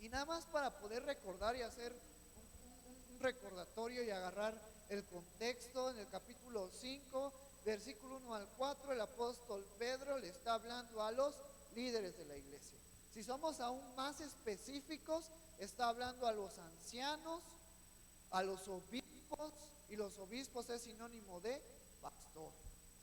Y nada más para poder recordar y hacer un recordatorio y agarrar el contexto, en el capítulo 5, versículo 1 al 4, el apóstol Pedro le está hablando a los líderes de la iglesia. Si somos aún más específicos, está hablando a los ancianos, a los obispos, y los obispos es sinónimo de pastor.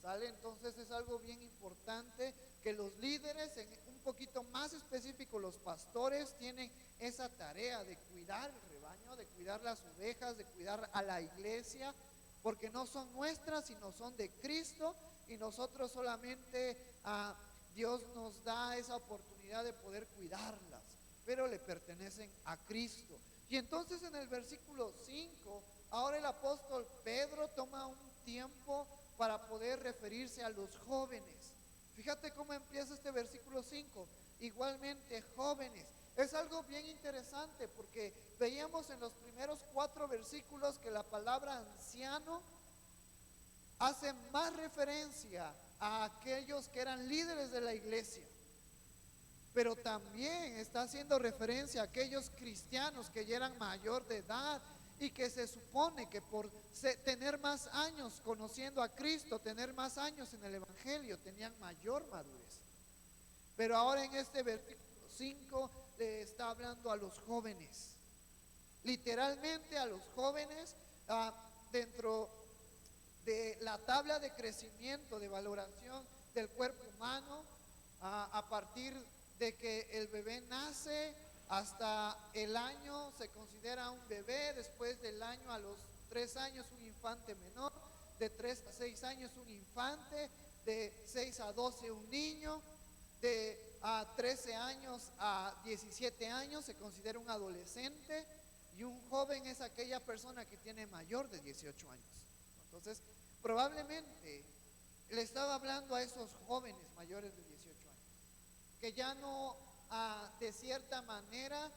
¿Sale? Entonces es algo bien importante que los líderes, en un poquito más específico, los pastores tienen esa tarea de cuidar el rebaño, de cuidar las ovejas, de cuidar a la iglesia, porque no son nuestras, sino son de Cristo, y nosotros solamente Dios nos da esa oportunidad de poder cuidarlas, pero le pertenecen a Cristo. Y entonces en el versículo 5, ahora el apóstol Pedro toma un tiempo para poder referirse a los jóvenes. Fíjate cómo empieza este versículo 5. Igualmente, jóvenes. Es algo bien interesante porque veíamos en los primeros 4 versículos que la palabra anciano hace más referencia a aquellos que eran líderes de la iglesia, pero también está haciendo referencia a aquellos cristianos que ya eran mayor de edad y que se supone que por tener más años conociendo a Cristo, tener más años en el Evangelio, tenían mayor madurez. Pero ahora en este versículo 5 le está hablando a los jóvenes, literalmente a los jóvenes, dentro de la tabla de crecimiento, de valoración del cuerpo humano, a partir de que el bebé nace hasta el año se considera un bebé, después del año a los 3 años un infante menor, de 3 a 6 años un infante, de 6 a 12 un niño, de 13 años a 17 años se considera un adolescente, y un joven es aquella persona que tiene mayor de 18 años. Entonces, probablemente le estaba hablando a esos jóvenes mayores de 18 años, que ya no, de cierta manera,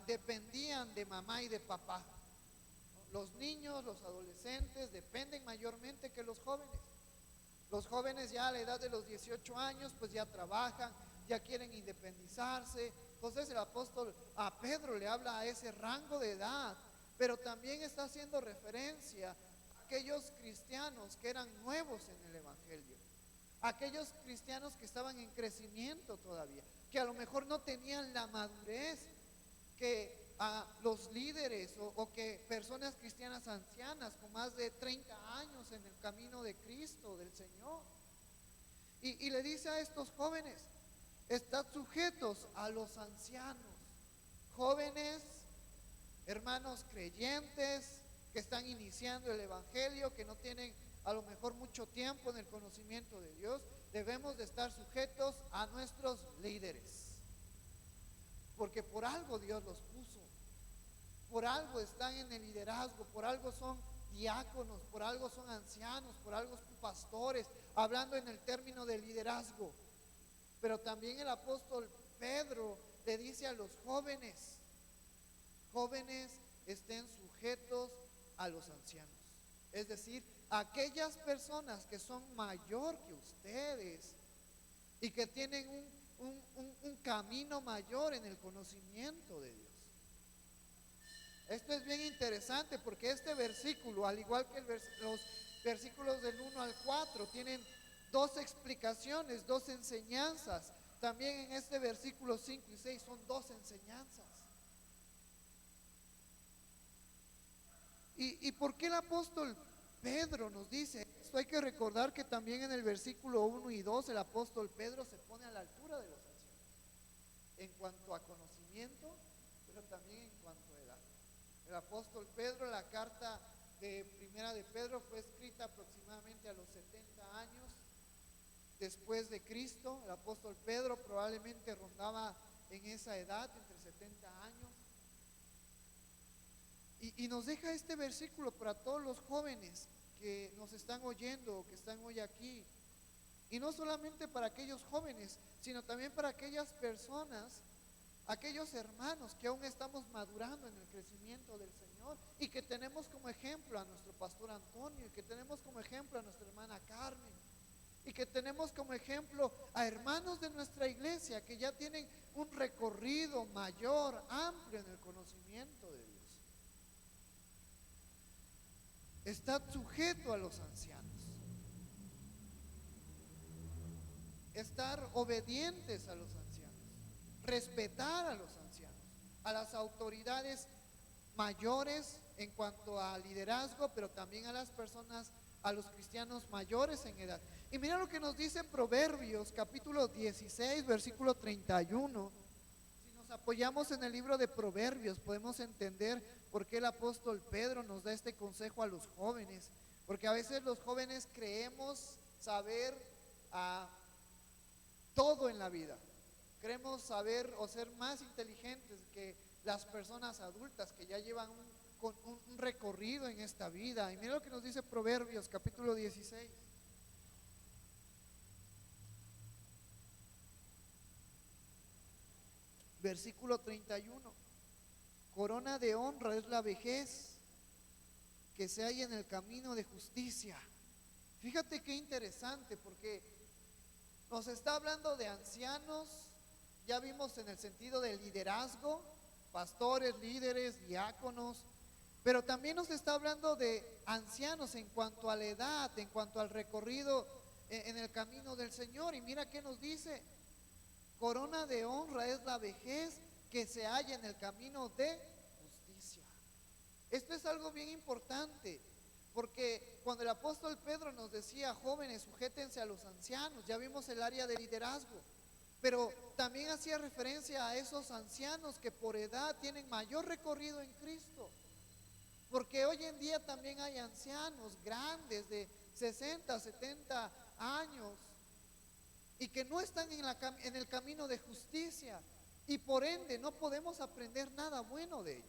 dependían de mamá y de papá. Los niños, los adolescentes dependen mayormente que los jóvenes. Los jóvenes ya a la edad de los 18 años pues ya trabajan, ya quieren independizarse. Entonces el apóstol a Pedro le habla a ese rango de edad, pero también está haciendo referencia a aquellos cristianos que eran nuevos en el Evangelio, aquellos cristianos que estaban en crecimiento todavía, que a lo mejor no tenían la madurez que los líderes o que personas cristianas ancianas con más de 30 años en el camino de Cristo, del Señor. Y le dice a estos jóvenes: estad sujetos a los ancianos. Jóvenes, hermanos creyentes que están iniciando el Evangelio, que no tienen a lo mejor mucho tiempo en el conocimiento de Dios, debemos de estar sujetos a nuestros líderes, porque por algo Dios los puso, por algo están en el liderazgo, por algo son diáconos, por algo son ancianos, por algo son pastores, hablando en el término de liderazgo. Pero también el apóstol Pedro le dice a los jóvenes: jóvenes, estén sujetos a los ancianos. Es decir, aquellas personas que son mayor que ustedes y que tienen un camino mayor en el conocimiento de Dios. Esto es bien interesante porque este versículo, al igual que los versículos del 1 al 4, tienen 2 explicaciones, 2 enseñanzas. También en este versículo 5 y 6 son 2 enseñanzas. ¿Y por qué el apóstol Pedro nos dice esto? Hay que recordar que también en el versículo 1 y 2 el apóstol Pedro se pone a la altura de los ancianos en cuanto a conocimiento, pero también en cuanto a edad. El apóstol Pedro, la carta de Primera de Pedro fue escrita aproximadamente a los 70 años después de Cristo. El apóstol Pedro probablemente rondaba en esa edad, entre 70 años. Y nos deja este versículo para todos los jóvenes que nos están oyendo, que están hoy aquí. Y no solamente para aquellos jóvenes, sino también para aquellas personas, aquellos hermanos que aún estamos madurando en el crecimiento del Señor y que tenemos como ejemplo a nuestro pastor Antonio, y que tenemos como ejemplo a nuestra hermana Carmen, Y que tenemos como ejemplo a hermanos de nuestra iglesia que ya tienen un recorrido mayor, amplio en el conocimiento de Dios. Está sujeto a los ancianos. Estar obedientes a los ancianos. Respetar a los ancianos, a las autoridades mayores en cuanto a liderazgo, pero también a las personas, a los cristianos mayores en edad. Y mira lo que nos dice Proverbios capítulo 16 versículo 31. Si nos apoyamos en el libro de Proverbios, podemos entender por qué el apóstol Pedro nos da este consejo a los jóvenes. Porque a veces los jóvenes creemos saber todo en la vida. Creemos saber o ser más inteligentes que las personas adultas que ya llevan un recorrido en esta vida. Y mira lo que nos dice Proverbios capítulo 16. Versículo 31. Corona de honra es la vejez que se halla en el camino de justicia. Fíjate qué interesante, porque nos está hablando de ancianos. Ya vimos en el sentido del liderazgo, pastores, líderes, diáconos, pero también nos está hablando de ancianos en cuanto a la edad, en cuanto al recorrido en el camino del Señor. Y mira qué nos dice: corona de honra es la vejez que se halla en el camino de justicia. Esto es algo bien importante, porque cuando el apóstol Pedro nos decía: jóvenes, sujétense a los ancianos, ya vimos el área de liderazgo, pero también hacía referencia a esos ancianos que por edad tienen mayor recorrido en Cristo. Porque hoy en día también hay ancianos grandes de 60, 70 años y que no están en el camino de justicia, y por ende no podemos aprender nada bueno de ellos.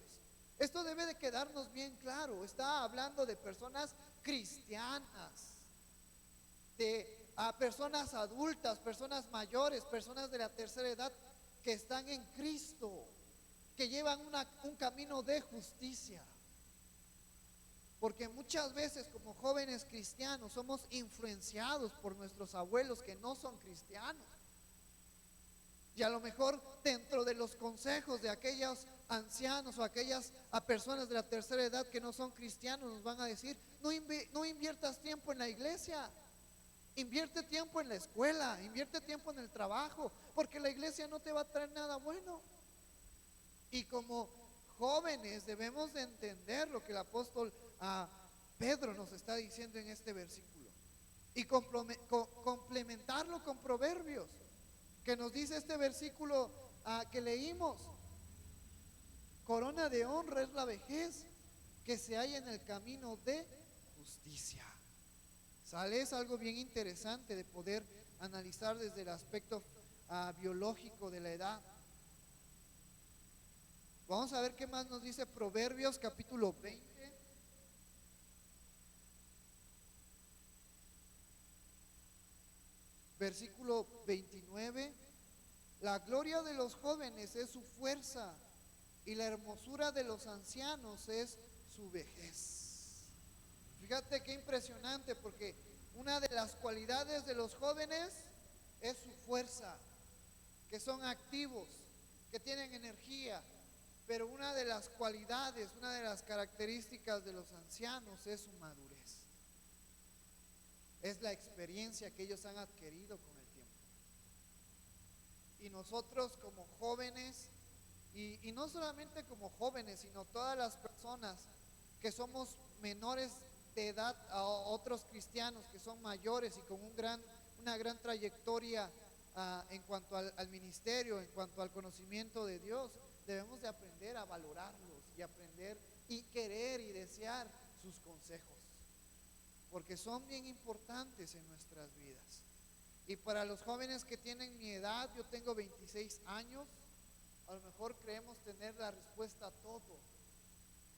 Esto debe de quedarnos bien claro. Está hablando de personas cristianas, de personas adultas, personas mayores, personas de la tercera edad que están en Cristo, que llevan un camino de justicia. Porque muchas veces como jóvenes cristianos somos influenciados por nuestros abuelos que no son cristianos. Y a lo mejor dentro de los consejos de aquellos ancianos o aquellas personas de la tercera edad que no son cristianos nos van a decir: no inviertas tiempo en la iglesia, invierte tiempo en la escuela, invierte tiempo en el trabajo, porque la iglesia no te va a traer nada bueno. Y como jóvenes debemos de entender lo que el apóstol Pedro nos está diciendo en este versículo y complementarlo con Proverbios, que nos dice este versículo que leímos: corona de honra es la vejez que se halla en el camino de justicia. ¿Sale? Es algo bien interesante de poder analizar desde el aspecto biológico de la edad. Vamos a ver qué más nos dice Proverbios capítulo 20. Versículo 29. La gloria de los jóvenes es su fuerza, y la hermosura de los ancianos es su vejez. Fíjate qué impresionante, porque una de las cualidades de los jóvenes es su fuerza, que son activos, que tienen energía. Pero una de las cualidades, una de las características de los ancianos es su madurez. Es la experiencia que ellos han adquirido con el tiempo. Y nosotros como jóvenes, y no solamente como jóvenes, sino todas las personas que somos menores de edad a otros cristianos que son mayores y con una gran trayectoria en cuanto al ministerio, en cuanto al conocimiento de Dios, debemos de aprender a valorarlos y aprender y querer y desear sus consejos, porque son bien importantes en nuestras vidas. Y para los jóvenes que tienen mi edad, yo tengo 26 años, a lo mejor creemos tener la respuesta a todo,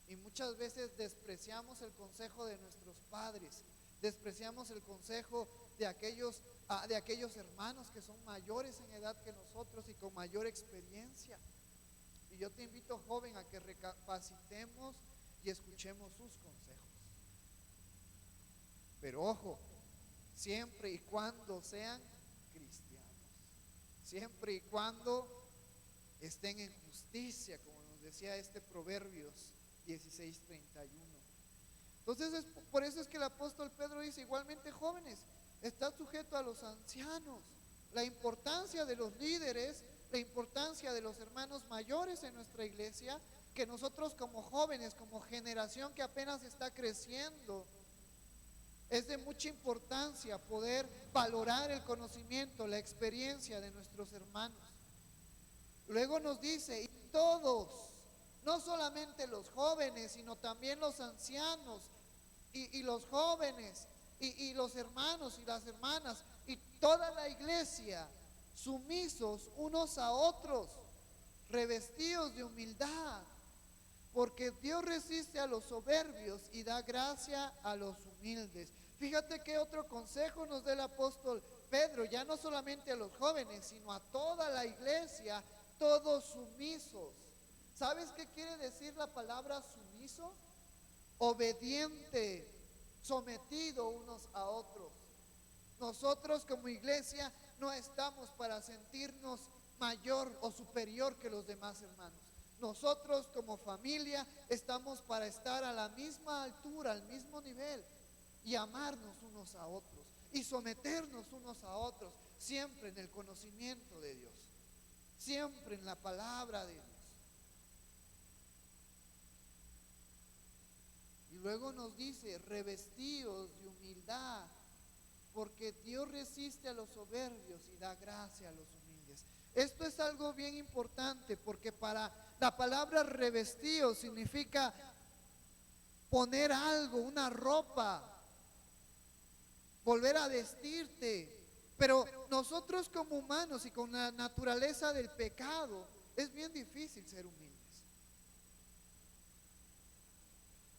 y muchas veces despreciamos el consejo de nuestros padres, despreciamos el consejo de aquellos hermanos que son mayores en edad que nosotros y con mayor experiencia. Y yo te invito, joven, a que recapacitemos y escuchemos sus consejos. Pero ojo, siempre y cuando sean cristianos, siempre y cuando estén en justicia, como nos decía este Proverbios 16:31. Entonces por eso es que el apóstol Pedro dice, igualmente jóvenes, estad sujetos a los ancianos. La importancia de los líderes, la importancia de los hermanos mayores en nuestra iglesia, que nosotros como jóvenes, como generación que apenas está creciendo, es de mucha importancia poder valorar el conocimiento, la experiencia de nuestros hermanos. Luego nos dice, y todos, no solamente los jóvenes, sino también los ancianos y los jóvenes y los hermanos y las hermanas y toda la iglesia, sumisos unos a otros, revestidos de humildad, porque Dios resiste a los soberbios y da gracia a los humildes. Fíjate qué otro consejo nos da el apóstol Pedro, ya no solamente a los jóvenes, sino a toda la iglesia, todos sumisos. ¿Sabes qué quiere decir la palabra sumiso? Obediente, sometido unos a otros. Nosotros como iglesia no estamos para sentirnos mayor o superior que los demás hermanos. Nosotros como familia estamos para estar a la misma altura, al mismo nivel, y amarnos unos a otros y someternos unos a otros, siempre en el conocimiento de Dios, siempre en la palabra de Dios. Y luego nos dice, revestidos de humildad, porque Dios resiste a los soberbios y da gracia a los humildes. Esto es algo bien importante, porque para la palabra revestido significa poner algo, una ropa, volver a vestirte. Pero nosotros como humanos y con la naturaleza del pecado, es bien difícil ser humildes.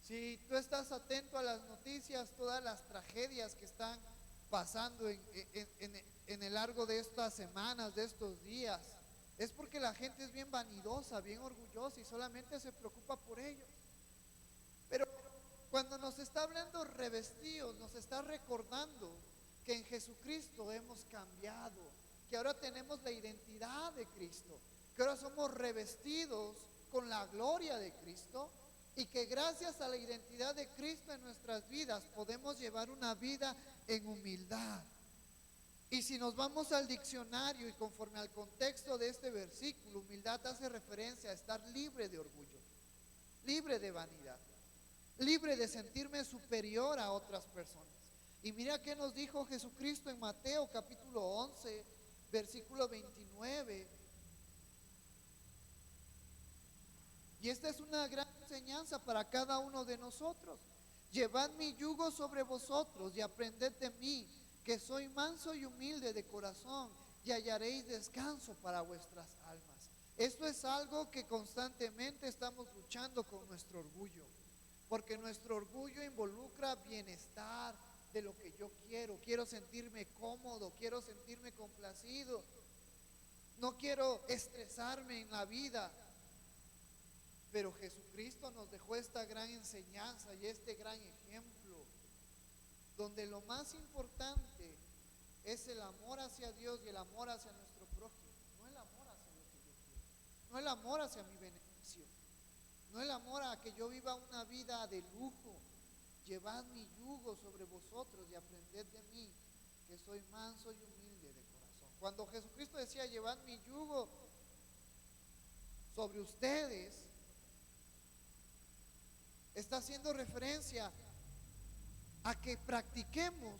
Si tú estás atento a las noticias, todas las tragedias que están pasando en el largo de estas semanas, de estos días, es porque la gente es bien vanidosa, bien orgullosa y solamente se preocupa por ellos. Pero cuando nos está hablando revestidos, nos está recordando que en Jesucristo hemos cambiado, que ahora tenemos la identidad de Cristo, que ahora somos revestidos con la gloria de Cristo, y que gracias a la identidad de Cristo en nuestras vidas podemos llevar una vida en humildad. Y si nos vamos al diccionario y conforme al contexto de este versículo, humildad hace referencia a estar libre de orgullo, libre de vanidad, libre de sentirme superior a otras personas. Y mira qué nos dijo Jesucristo en Mateo capítulo 11, versículo 29. Y esta es una gran enseñanza para cada uno de nosotros. Llevad mi yugo sobre vosotros y aprended de mí, que soy manso y humilde de corazón, y hallaréis descanso para vuestras almas. Esto es algo que constantemente estamos luchando con nuestro orgullo, porque nuestro orgullo involucra bienestar de lo que yo quiero sentirme cómodo, quiero sentirme complacido, no quiero estresarme en la vida. Pero Jesucristo nos dejó esta gran enseñanza y este gran ejemplo, donde lo más importante es el amor hacia Dios y el amor hacia nuestro prójimo, no el amor hacia lo que yo quiero, no el amor hacia mi beneficio, no el amor a que yo viva una vida de lujo. Llevad mi yugo sobre vosotros y aprended de mí, que soy manso y humilde de corazón. Cuando Jesucristo decía llevad mi yugo sobre ustedes, está haciendo referencia a que practiquemos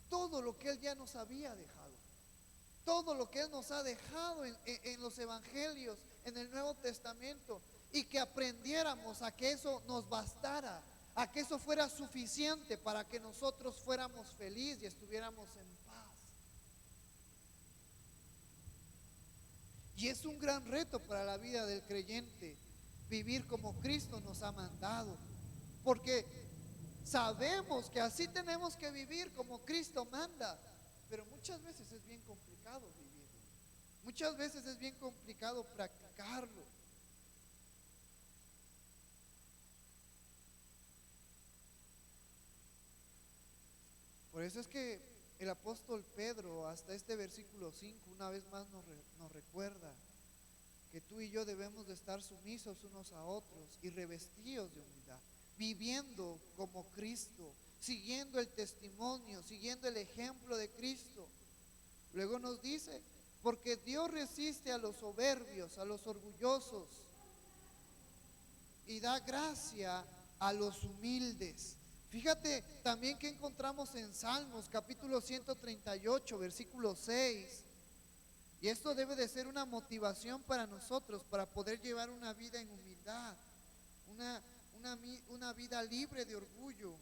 todo lo que Él ya nos había dejado, todo lo que Él nos ha dejado en los evangelios, en el Nuevo Testamento, y que aprendiéramos a que eso nos bastara, a que eso fuera suficiente para que nosotros fuéramos felices y estuviéramos en paz. Y es un gran reto para la vida del creyente, vivir como Cristo nos ha mandado, porque sabemos que así tenemos que vivir como Cristo manda, pero muchas veces es bien complicado vivirlo, muchas veces es bien complicado practicarlo. Por eso es que el apóstol Pedro hasta este versículo 5 una vez más nos recuerda que tú y yo debemos de estar sumisos unos a otros y revestidos de humildad, viviendo como Cristo, siguiendo el testimonio, siguiendo el ejemplo de Cristo. Luego nos dice, porque Dios resiste a los soberbios, a los orgullosos, y da gracia a los humildes. Fíjate también que encontramos en Salmos capítulo 138, versículo 6. Y esto debe de ser una motivación para nosotros, para poder llevar una vida en humildad, una vida libre de orgullo.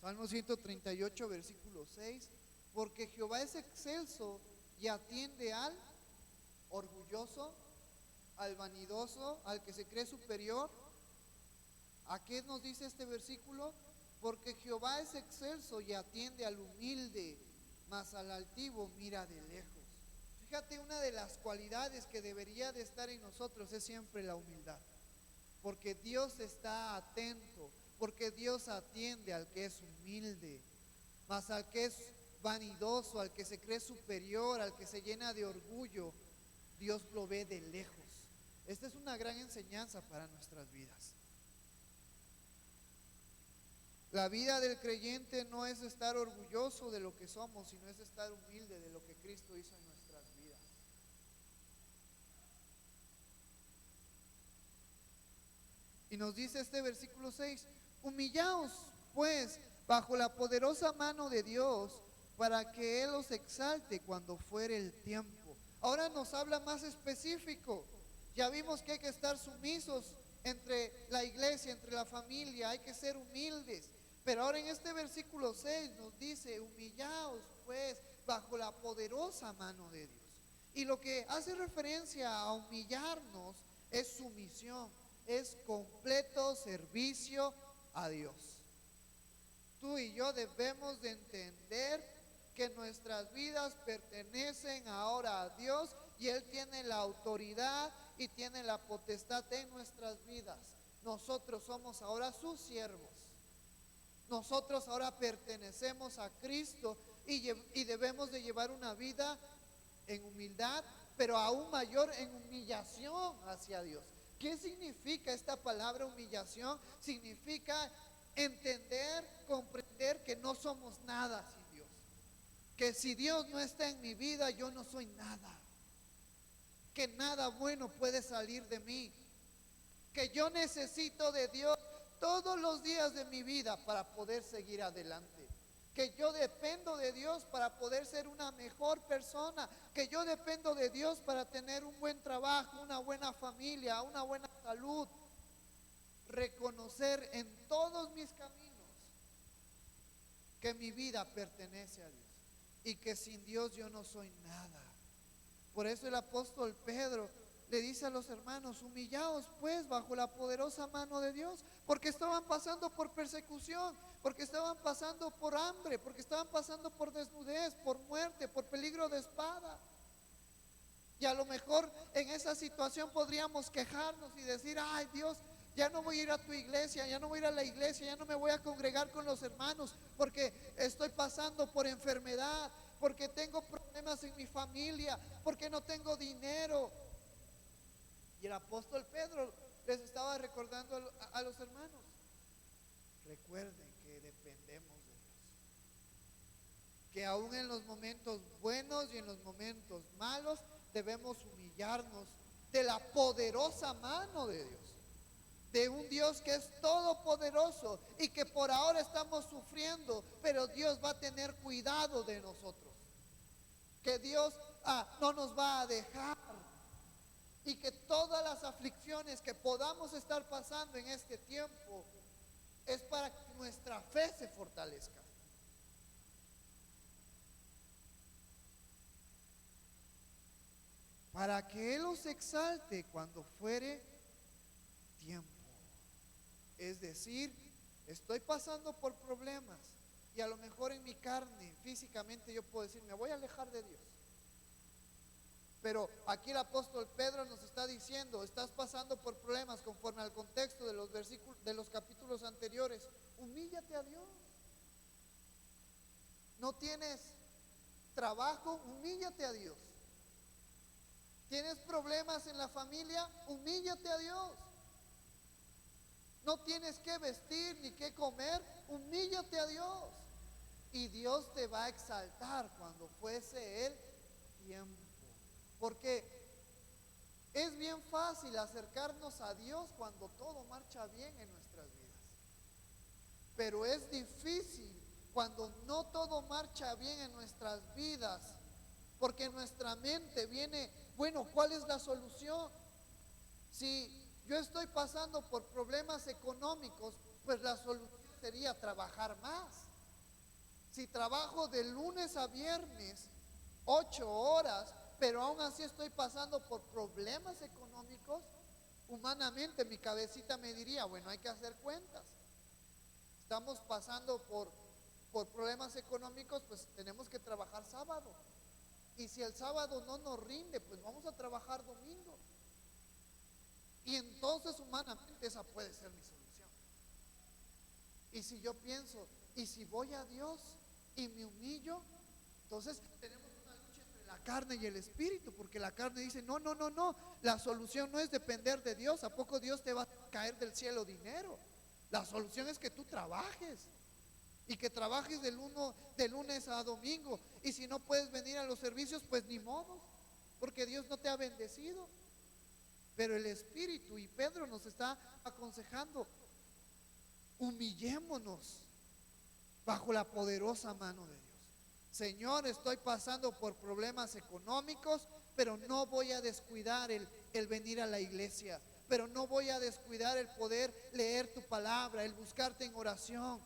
Salmo 138, versículo 6. Porque Jehová es excelso y atiende al orgulloso, al vanidoso, al que se cree superior. ¿A qué nos dice este versículo? Porque Jehová es excelso y atiende al humilde, mas al altivo mira de lejos. Fíjate, una de las cualidades que debería de estar en nosotros es siempre la humildad. Porque Dios está atento, porque Dios atiende al que es humilde, mas al que es vanidoso, al que se cree superior, al que se llena de orgullo, Dios lo ve de lejos. Esta es una gran enseñanza para nuestras vidas. La vida del creyente no es estar orgulloso de lo que somos, sino es estar humilde de lo que Cristo hizo en nuestras vidas. Y nos dice este versículo 6, humillaos pues bajo la poderosa mano de Dios, para que Él os exalte cuando fuere el tiempo. Ahora nos habla más específico. Ya vimos que hay que estar sumisos entre la iglesia, entre la familia, hay que ser humildes. Pero ahora en este versículo 6 nos dice, humillaos pues bajo la poderosa mano de Dios. Y lo que hace referencia a humillarnos es sumisión, es completo servicio a Dios. Tú y yo debemos de entender que nuestras vidas pertenecen ahora a Dios y Él tiene la autoridad y tiene la potestad en nuestras vidas. Nosotros somos ahora sus siervos. Nosotros ahora pertenecemos a Cristo y debemos de llevar una vida en humildad, pero aún mayor en humillación hacia Dios. ¿Qué significa esta palabra humillación? Significa entender, comprender que no somos nada sin Dios. Que si Dios no está en mi vida, yo no soy nada. Que nada bueno puede salir de mí. Que yo necesito de Dios todos los días de mi vida para poder seguir adelante. Que yo dependo de Dios para poder ser una mejor persona. Que yo dependo de Dios para tener un buen trabajo, una buena familia, una buena salud. Reconocer en todos mis caminos que mi vida pertenece a Dios y que sin Dios yo no soy nada. Por eso el apóstol Pedro le dice a los hermanos, humillaos pues bajo la poderosa mano de Dios, porque estaban pasando por persecución, porque estaban pasando por hambre, porque estaban pasando por desnudez, por muerte, por peligro de espada. Y a lo mejor en esa situación podríamos quejarnos y decir, ay Dios, ya no voy a ir a tu iglesia, ya no voy a ir a la iglesia, ya no me voy a congregar con los hermanos, porque estoy pasando por enfermedad, porque tengo problemas en mi familia, porque no tengo dinero. Y el apóstol Pedro les estaba recordando a los hermanos, recuerden que dependemos de Dios, que aún en los momentos buenos y en los momentos malos debemos humillarnos de la poderosa mano de Dios, de un Dios que es todopoderoso y que por ahora estamos sufriendo, pero Dios va a tener cuidado de nosotros, que Dios no nos va a dejar, y que todas las aflicciones que podamos estar pasando en este tiempo es para que nuestra fe se fortalezca. Para que Él os exalte cuando fuere tiempo. Es decir, estoy pasando por problemas y a lo mejor en mi carne, físicamente yo puedo decir, me voy a alejar de Dios. Pero aquí el apóstol Pedro nos está diciendo, estás pasando por problemas conforme al contexto de los versículos, de los capítulos anteriores. Humíllate a Dios. No tienes trabajo, humíllate a Dios. ¿Tienes problemas en la familia? Humíllate a Dios. No tienes que vestir ni que comer, humíllate a Dios. Y Dios te va a exaltar cuando fuese el tiempo. Porque es bien fácil acercarnos a Dios cuando todo marcha bien en nuestras vidas. Pero es difícil cuando no todo marcha bien en nuestras vidas. Porque en nuestra mente viene, bueno, ¿cuál es la solución? Si yo estoy pasando por problemas económicos, pues la solución sería trabajar más. Si trabajo de lunes a viernes 8 horas, pero aún así estoy pasando por problemas económicos, humanamente mi cabecita me diría, bueno, hay que hacer cuentas. Estamos pasando por problemas económicos, pues tenemos que trabajar sábado. Y si el sábado no nos rinde, pues vamos a trabajar domingo. Y entonces humanamente esa puede ser mi solución. Y si yo pienso, y si voy a Dios y me humillo, entonces tenemos una lucha entre la carne y el espíritu, porque la carne dice, no, la solución no es depender de Dios. ¿A poco Dios te va a caer del cielo dinero? La solución es que tú trabajes. Y que trabajes de lunes a domingo. Y si no puedes venir a los servicios, pues ni modo, porque Dios no te ha bendecido. Pero el Espíritu, y Pedro nos está aconsejando, humillémonos bajo la poderosa mano de Dios. Señor, estoy pasando por problemas económicos, pero no voy a descuidar el venir a la iglesia. Pero no voy a descuidar el poder leer tu palabra, el buscarte en oración.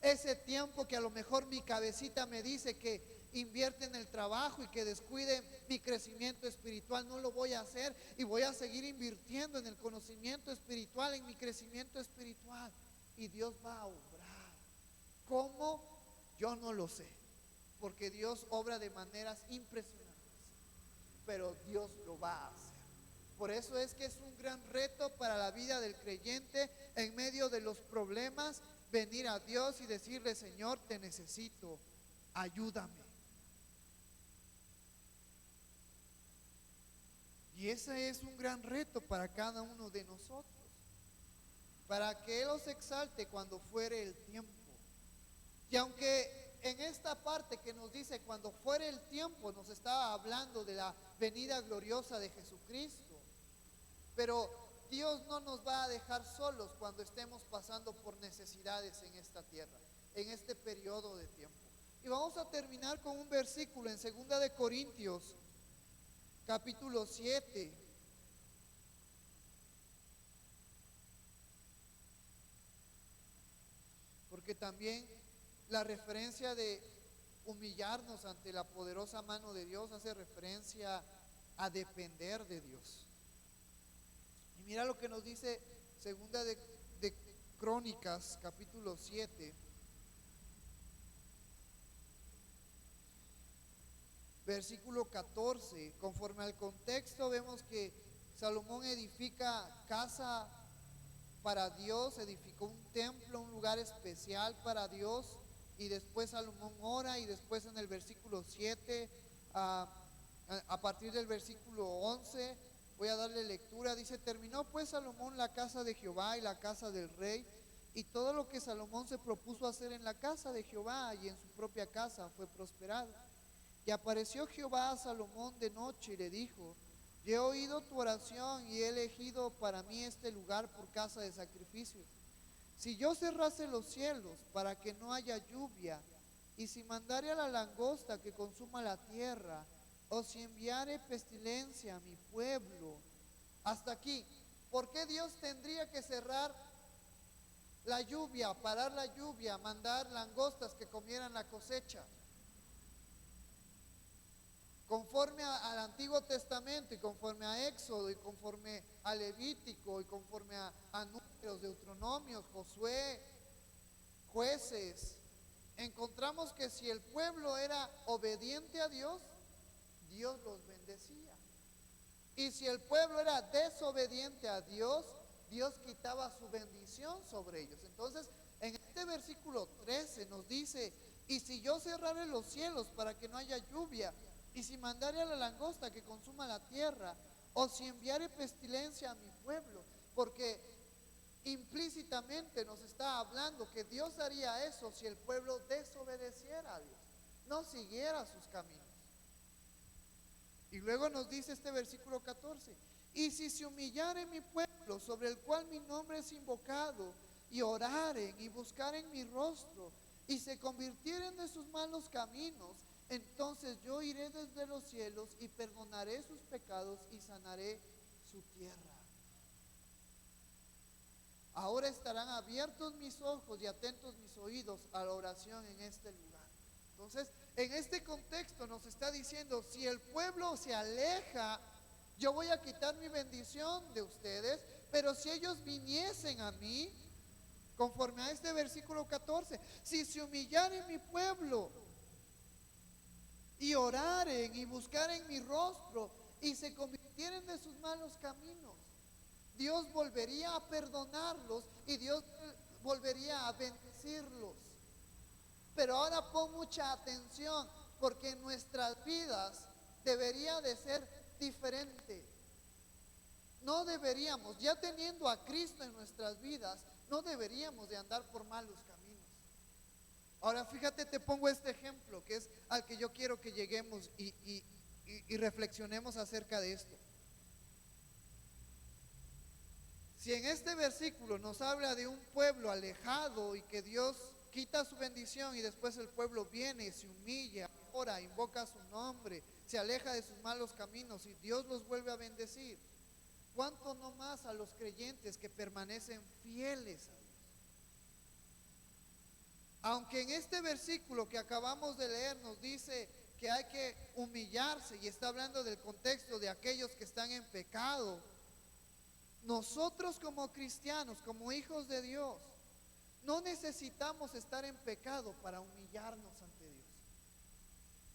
Ese tiempo que a lo mejor mi cabecita me dice que invierte en el trabajo y que descuide mi crecimiento espiritual, no lo voy a hacer, y voy a seguir invirtiendo en el conocimiento espiritual, en mi crecimiento espiritual, y Dios va a obrar. ¿Cómo? Yo no lo sé, porque Dios obra de maneras impresionantes, pero Dios lo va a hacer. Por eso es que es un gran reto para la vida del creyente en medio de los problemas, venir a Dios y decirle, Señor, te necesito, ayúdame. Y ese es un gran reto para cada uno de nosotros, para que Él os exalte cuando fuere el tiempo. Y aunque en esta parte que nos dice cuando fuere el tiempo, nos está hablando de la venida gloriosa de Jesucristo, pero Dios no nos va a dejar solos cuando estemos pasando por necesidades en esta tierra, en este periodo de tiempo. Y vamos a terminar con un versículo en 2 de Corintios, capítulo 7. Porque también la referencia de humillarnos ante la poderosa mano de Dios hace referencia a depender de Dios. Y mira lo que nos dice 2 de Crónicas, capítulo 7, versículo 14. Conforme al contexto vemos que Salomón edifica casa para Dios, edificó un templo, un lugar especial para Dios, y después Salomón ora, y después en el versículo 7, a partir del versículo 11, voy a darle lectura. Dice, terminó pues Salomón la casa de Jehová y la casa del rey, y todo lo que Salomón se propuso hacer en la casa de Jehová y en su propia casa fue prosperado. Y apareció Jehová a Salomón de noche y le dijo, yo he oído tu oración y he elegido para mí este lugar por casa de sacrificios. Si yo cerrase los cielos para que no haya lluvia, y si mandare a la langosta que consuma la tierra, o si enviare pestilencia a mi pueblo. Hasta aquí. ¿Por qué Dios tendría que cerrar la lluvia, parar la lluvia, mandar langostas que comieran la cosecha? Conforme al Antiguo Testamento, y conforme a Éxodo, y conforme a Levítico, y conforme a Números, Deuteronomios, Josué, Jueces, encontramos que si el pueblo era obediente a Dios, Dios los bendecía. Y si el pueblo era desobediente a Dios, Dios quitaba su bendición sobre ellos. Entonces, en este versículo 13 nos dice: y si yo cerrare los cielos para que no haya lluvia, y si mandare a la langosta que consuma la tierra, o si enviare pestilencia a mi pueblo, porque implícitamente nos está hablando que Dios haría eso si el pueblo desobedeciera a Dios, no siguiera sus caminos. Y luego nos dice este versículo 14: y si se humillare mi pueblo, sobre el cual mi nombre es invocado, y oraren y buscaren mi rostro, y se convirtieren de sus malos caminos, entonces yo iré desde los cielos y perdonaré sus pecados y sanaré su tierra. Ahora estarán abiertos mis ojos y atentos mis oídos a la oración en este lugar. Entonces, en este contexto nos está diciendo: si el pueblo se aleja, yo voy a quitar mi bendición de ustedes, pero si ellos viniesen a mí, conforme a este versículo 14, si se humillaren mi pueblo y oraren y buscaren mi rostro y se convirtieren de sus malos caminos, Dios volvería a perdonarlos y Dios volvería a bendecirlos. Pero ahora pon mucha atención, porque en nuestras vidas debería de ser diferente. No deberíamos, ya teniendo a Cristo en nuestras vidas, no deberíamos de andar por malos caminos. Ahora fíjate, te pongo este ejemplo que es al que yo quiero que lleguemos y reflexionemos acerca de esto. Si en este versículo nos habla de un pueblo alejado y que Dios quita su bendición y después el pueblo viene, se humilla, ora, invoca su nombre, se aleja de sus malos caminos y Dios los vuelve a bendecir, ¿cuánto no más a los creyentes que permanecen fieles a Dios? Aunque en este versículo que acabamos de leer nos dice que hay que humillarse y está hablando del contexto de aquellos que están en pecado, nosotros como cristianos, como hijos de Dios, no necesitamos estar en pecado para humillarnos ante Dios.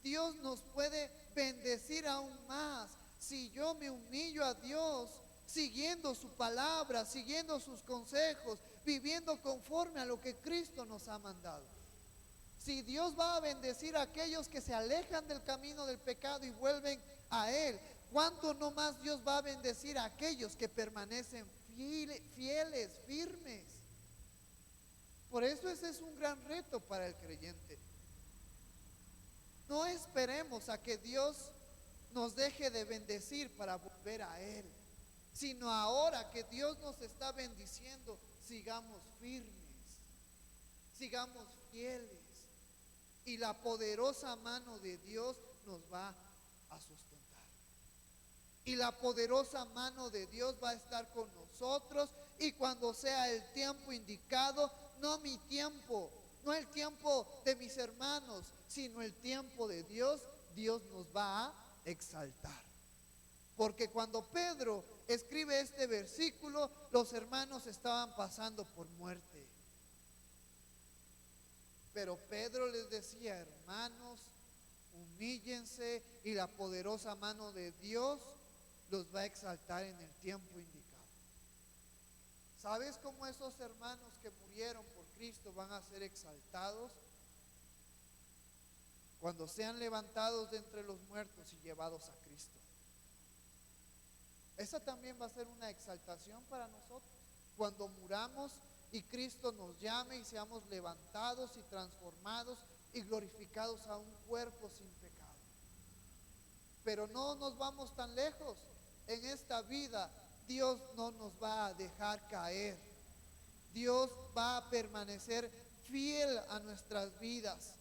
Dios nos puede bendecir aún más si yo me humillo a Dios, siguiendo su palabra, siguiendo sus consejos, viviendo conforme a lo que Cristo nos ha mandado. Si Dios va a bendecir a aquellos que se alejan del camino del pecado y vuelven a Él, ¿cuánto no más Dios va a bendecir a aquellos que permanecen fieles, firmes? Por eso ese es un gran reto para el creyente. No esperemos a que Dios nos deje de bendecir para volver a Él, sino ahora que Dios nos está bendiciendo, sigamos firmes, sigamos fieles, y la poderosa mano de Dios nos va a sustentar. Y la poderosa mano de Dios va a estar con nosotros, y cuando sea el tiempo indicado, no mi tiempo, no el tiempo de mis hermanos, sino el tiempo de Dios, Dios nos va a exaltar. Porque cuando Pedro escribe este versículo, los hermanos estaban pasando por muerte. Pero Pedro les decía: hermanos, humíllense y la poderosa mano de Dios los va a exaltar en el tiempo indicado. ¿Sabes cómo esos hermanos que murieron por Cristo van a ser exaltados? Cuando sean levantados de entre los muertos y llevados a Cristo. Esa también va a ser una exaltación para nosotros. Cuando muramos y Cristo nos llame y seamos levantados y transformados y glorificados a un cuerpo sin pecado. Pero no nos vamos tan lejos. En esta vida Dios no nos va a dejar caer. Dios va a permanecer fiel a nuestras vidas.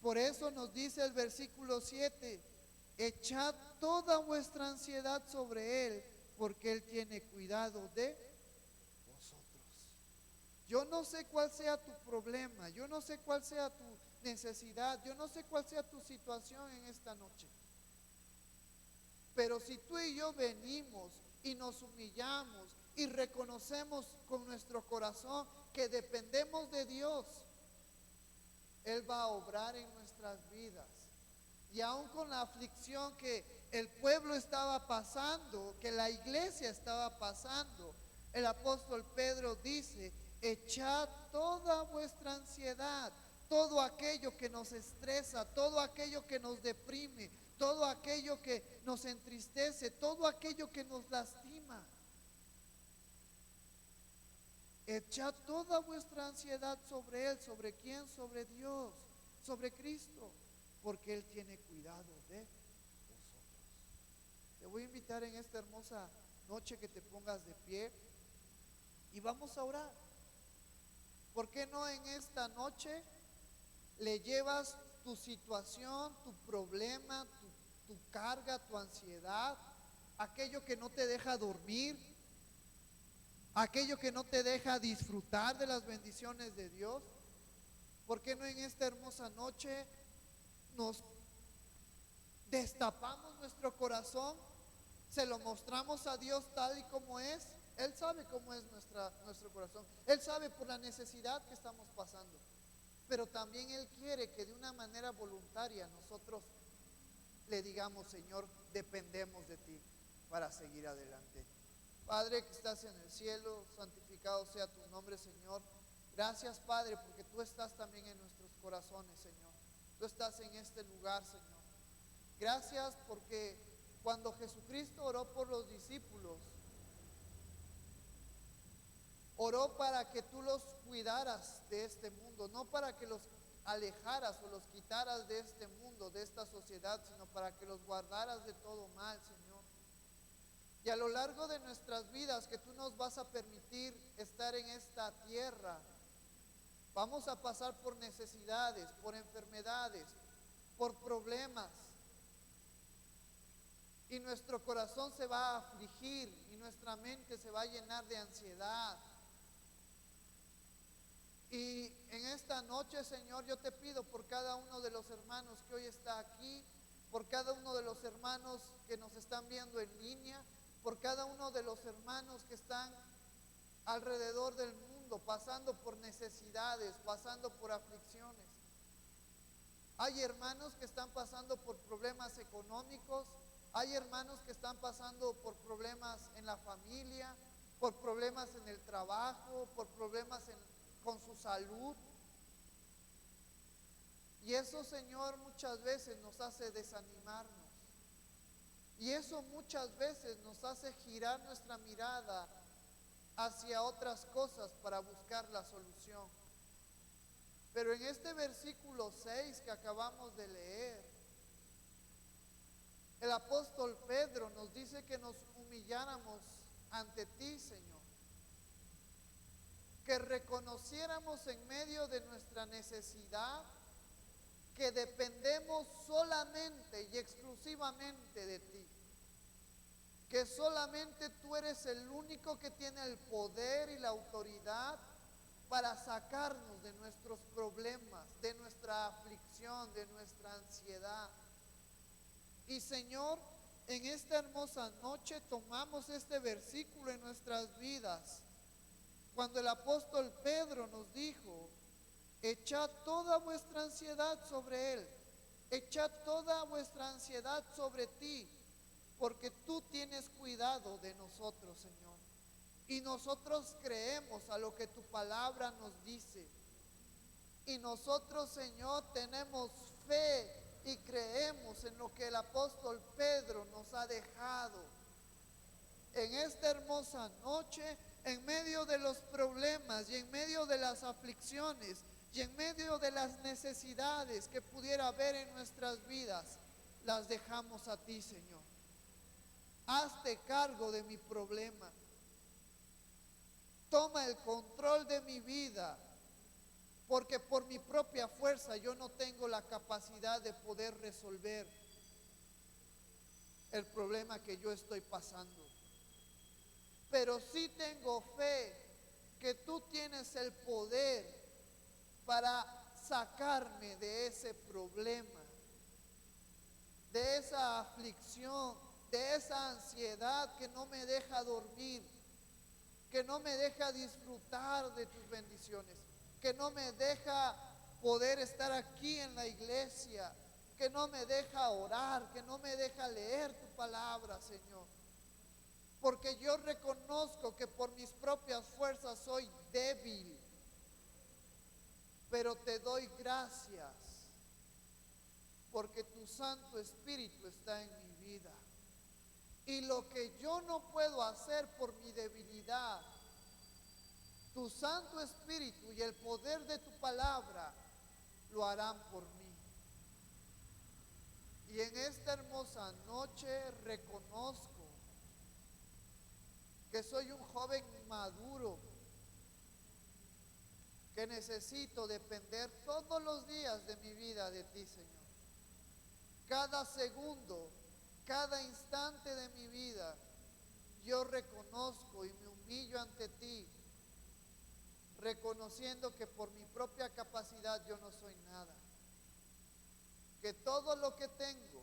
Por eso nos dice el versículo 7: echad toda vuestra ansiedad sobre Él, porque Él tiene cuidado de vosotros. Yo no sé cuál sea tu problema, yo no sé cuál sea tu necesidad, yo no sé cuál sea tu situación en esta noche. Pero si tú y yo venimos y nos humillamos y reconocemos con nuestro corazón que dependemos de Dios, Él va a obrar en nuestras vidas Y aún con la aflicción que el pueblo estaba pasando, que la iglesia estaba pasando, el apóstol Pedro dice: echad toda vuestra ansiedad, todo aquello que nos estresa, todo aquello que nos deprime, todo aquello que nos entristece, todo aquello que nos lastima. Echad toda vuestra ansiedad sobre Él. ¿Sobre quién? Sobre Dios, sobre Cristo, porque Él tiene cuidado de vosotros. Te voy a invitar en esta hermosa noche que te pongas de pie y vamos a orar. ¿Por qué no en esta noche le llevas tu situación, tu problema, tu carga, tu ansiedad, aquello que no te deja dormir, aquello que no te deja disfrutar de las bendiciones de Dios? ¿Por qué no en esta hermosa noche nos destapamos nuestro corazón, se lo mostramos a Dios tal y como es? Él sabe cómo es nuestro corazón. Él sabe por la necesidad que estamos pasando. Pero también Él quiere que de una manera voluntaria nosotros le digamos: Señor, dependemos de ti para seguir adelante. Padre que estás en el cielo, santificado sea tu nombre, Señor. Gracias, Padre, porque tú estás también en nuestros corazones, Señor. Tú estás en este lugar, Señor. Gracias porque cuando Jesucristo oró por los discípulos, oró para que tú los cuidaras de este mundo, no para que los alejaras o los quitaras de este mundo, de esta sociedad, sino para que los guardaras de todo mal, Señor. Y a lo largo de nuestras vidas que tú nos vas a permitir estar en esta tierra, vamos a pasar por necesidades, por enfermedades, por problemas. Y nuestro corazón se va a afligir y nuestra mente se va a llenar de ansiedad. Y en esta noche, Señor, yo te pido por cada uno de los hermanos que hoy está aquí, por cada uno de los hermanos que nos están viendo en línea, por cada uno de los hermanos que están alrededor del mundo, pasando por necesidades, pasando por aflicciones. Hay hermanos que están pasando por problemas económicos, hay hermanos que están pasando por problemas en la familia, por problemas en el trabajo, por problemas con su salud. Y eso, Señor, muchas veces nos hace desanimarnos. Y eso muchas veces nos hace girar nuestra mirada hacia otras cosas para buscar la solución. Pero en este versículo 6 que acabamos de leer, el apóstol Pedro nos dice que nos humilláramos ante ti, Señor. Que reconociéramos en medio de nuestra necesidad que dependemos solamente y exclusivamente de ti. Que solamente tú eres el único que tiene el poder y la autoridad para sacarnos de nuestros problemas, de nuestra aflicción, de nuestra ansiedad. Y Señor, en esta hermosa noche tomamos este versículo en nuestras vidas. Cuando el apóstol Pedro nos dijo: echad toda vuestra ansiedad sobre Él, echad toda vuestra ansiedad sobre ti, porque tú tienes cuidado de nosotros, Señor. Y nosotros creemos a lo que tu palabra nos dice. Y nosotros, Señor, tenemos fe y creemos en lo que el apóstol Pedro nos ha dejado. En esta hermosa noche, en medio de los problemas y en medio de las aflicciones y en medio de las necesidades que pudiera haber en nuestras vidas, las dejamos a ti, Señor. Hazte cargo de mi problema. Toma el control de mi vida, porque por mi propia fuerza yo no tengo la capacidad de poder resolver el problema que yo estoy pasando. Pero sí tengo fe que tú tienes el poder para sacarme de ese problema, de esa aflicción, de esa ansiedad que no me deja dormir, que no me deja disfrutar de tus bendiciones, que no me deja poder estar aquí en la iglesia, que no me deja orar, que no me deja leer tu palabra, Señor. Porque yo reconozco que por mis propias fuerzas soy débil. Pero te doy gracias porque tu Santo Espíritu está en mi vida. Y lo que yo no puedo hacer por mi debilidad, tu Santo Espíritu y el poder de tu palabra lo harán por mí. Y en esta hermosa noche reconozco que soy un joven maduro, que necesito depender todos los días de mi vida de ti, Señor. Cada segundo, cada instante de mi vida, yo reconozco y me humillo ante ti, reconociendo que por mi propia capacidad yo no soy nada. Que todo lo que tengo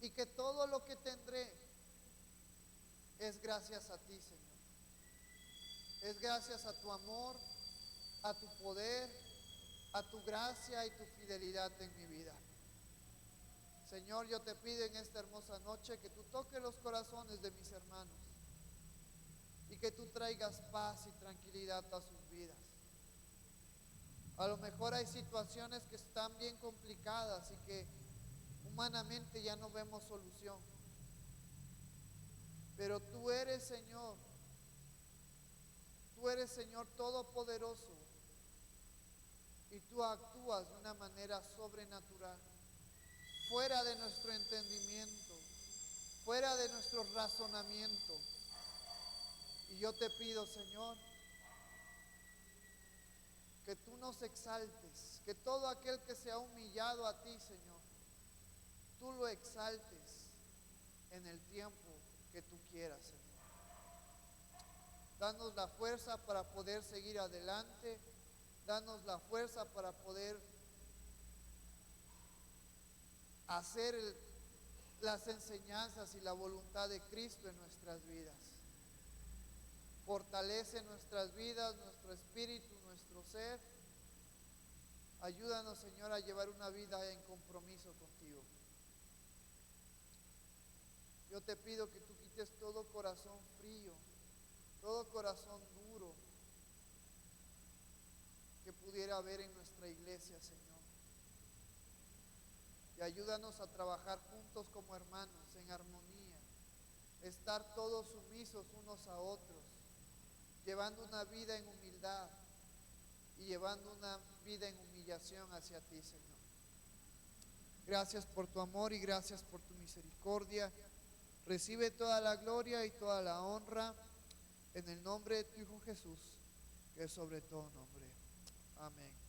y que todo lo que tendré es gracias a ti, Señor. Es gracias a tu amor, a tu poder, a tu gracia y tu fidelidad en mi vida. Señor, yo te pido en esta hermosa noche que tú toques los corazones de mis hermanos y que tú traigas paz y tranquilidad a sus vidas. A lo mejor hay situaciones que están bien complicadas y que humanamente ya no vemos solución. Pero tú eres Señor todopoderoso y tú actúas de una manera sobrenatural, fuera de nuestro entendimiento, fuera de nuestro razonamiento. Y yo te pido, Señor, que tú nos exaltes, que todo aquel que se ha humillado a ti, Señor, tú lo exaltes en el tiempo que tú quieras, Señor. Danos la fuerza para poder seguir adelante, danos la fuerza para poder hacer las enseñanzas y la voluntad de Cristo en nuestras vidas. Fortalece nuestras vidas, nuestro espíritu, nuestro ser. Ayúdanos, Señor, a llevar una vida en compromiso contigo. Yo te pido que tú quites todo corazón frío, todo corazón duro que pudiera haber en nuestra iglesia, Señor. Y ayúdanos a trabajar juntos como hermanos, en armonía, estar todos sumisos unos a otros, llevando una vida en humildad y llevando una vida en humillación hacia ti, Señor. Gracias por tu amor y gracias por tu misericordia. Recibe toda la gloria y toda la honra en el nombre de tu Hijo Jesús, que es sobre todo nombre. Amén.